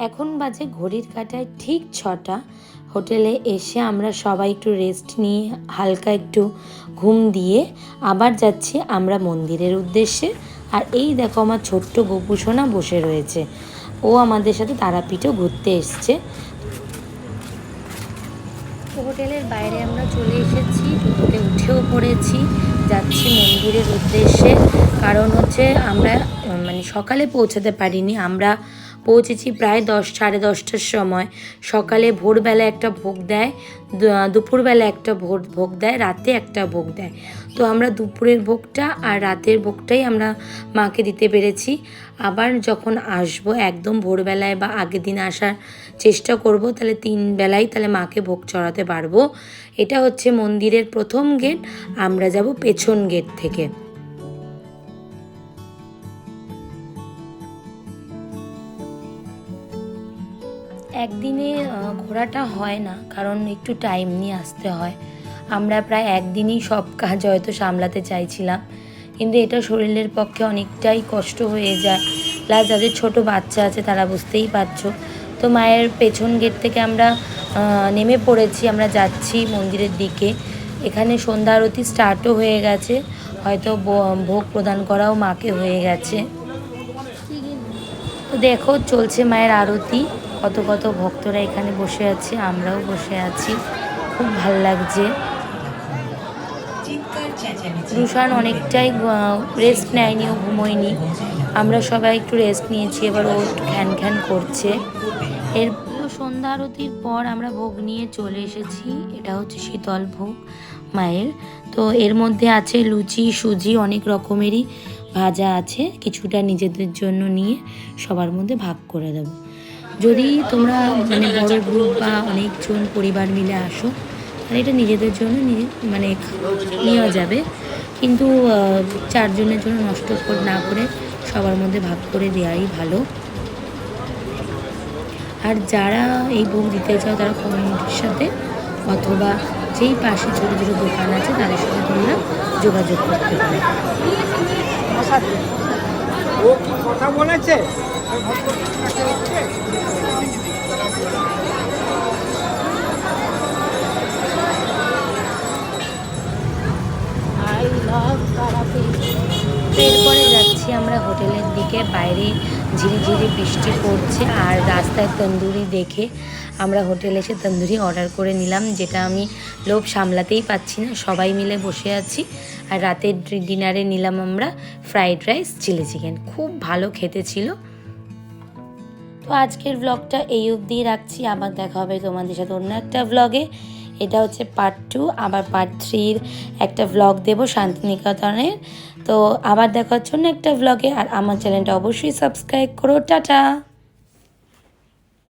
এখন বাজে ঘড়ির কাঁটায় ঠিক 6টা। হোটেলে এসে আমরা সবাই একটু রেস্ট নিয়ে হালকা একটু ঘুম দিয়ে আবার যাচ্ছি আমরা মন্দিরের উদ্দেশ্যে। আর এই দেখো আমার ছোট্ট গোপুসোনা বসে রয়েছে, ও আমাদের সাথে তারাপীঠও ঘুরতে এসছে। হোটেলের বাইরে আমরা চলে এসেছি, টোটোতে উঠেও পড়েছি, যাচ্ছি মন্দিরের উদ্দেশ্যে। কারণ হচ্ছে আমরা সকালে পৌঁছাতে পারিনি, আমরা পৌঁছেছি প্রায় 10-10:30টার সময়। সকালে ভোরবেলা একটা ভোগ দেয়, দুপুরবেলা একটা ভোগ দেয়, রাতে একটা ভোগ দেয়। তো আমরা দুপুরের ভোগটা আর রাতের ভোগটাই আমরা মাকে দিতে পেরেছি। আবার যখন আসবো একদম ভোরবেলায় বা আগের দিন আসার চেষ্টা করব, তাহলে 3 বেলায় তাহলে মাকে ভোগ চড়াতে পারবো। এটা হচ্ছে মন্দিরের প্রথম গেট, আমরা যাব পেছন গেট থেকে। একদিনে ঘোরাটা হয় না, কারণ একটু টাইম নিয়ে আসতে হয়। আমরা প্রায় একদিনই সব কাজ হয়তো সামলাতে চাইছিলাম, কিন্তু এটা শরীরের পক্ষে অনেকটাই কষ্ট হয়ে যায়। প্লাস যাদের ছোট বাচ্চা আছে তারা বুঝতেই পারছো। তো মায়ের পেছন গেট থেকে আমরা নেমে পড়েছি, আমরা যাচ্ছি মন্দিরের দিকে। এখানে সন্ধ্যা আরতি স্টার্টও হয়ে গেছে, হয়তো ভোগ প্রদান করাও মাকে হয়ে গেছে। তো দেখো চলছে মায়ের আরতি, কত কত ভক্তরা এখানে বসে আছে, আমরাও বসে আছি, খুব ভাল লাগছে। রুশান অনেকটাই রেস্ট নেয়নি, ও ঘুমোয়নি, আমরা সবাই একটু রেস্ট নিয়েছি, এবার ও খ্যান খ্যান করছে। এর সন্ধ্যা আরতির পর আমরা ভোগ নিয়ে চলে এসেছি। এটা হচ্ছে শীতল ভোগ মায়ের। তো এর মধ্যে আছে লুচি, সুজি, অনেক রকমেরই ভাজা আছে। কিছুটা নিজেদের জন্য নিয়ে সবার মধ্যে ভাগ করে দেবো। যদি তোমরা বড় গ্রুপ বা অনেকজন পরিবার মিলে আসো, তাহলে এটা নিজেদের জন্য নেওয়া যাবে, কিন্তু 4 জনের জন্য নষ্ট না করে সবার মধ্যে ভাগ করে দেওয়াই ভালো। আর যারা এই ভোগ দিতে চাও তারা কমিউনিটির সাথে অথবা যেই পাশে ছোটো ছোটো দোকান আছে তাদের সাথে তোমরা যোগাযোগ করতে পারো। ও কি কথা বলেছে? এরপরে যাচ্ছি আমরা হোটেলের দিকে। বাইরে ঝিরিঝিরি বৃষ্টি পড়ছে, আর রাস্তায় তন্দুরি দেখে আমরা হোটেলে এসে তন্দুরি অর্ডার করে নিলাম, যেটা আমি লোভ সামলাতেই পাচ্ছি না। সবাই মিলে বসে আছি। আর রাতের ডিনারে নিলাম আমরা ফ্রাইড রাইস, চিলি চিকেন, খুব ভালো খেতে ছিল। তো আজকের ব্লগটা এই অবধি রাখছি, আবার দেখা হবে তোমাদের সাথে অন্য একটা ব্লগে। এটা হচ্ছে পার্ট 2, আবার পার্ট 3-র একটা ব্লগ দেবো শান্তিনিকেতনের। তো আবার দেখা হচ্ছে অন্য একটা ব্লগে। আর আমার চ্যানেলটা অবশ্যই সাবস্ক্রাইব করো। টাটা।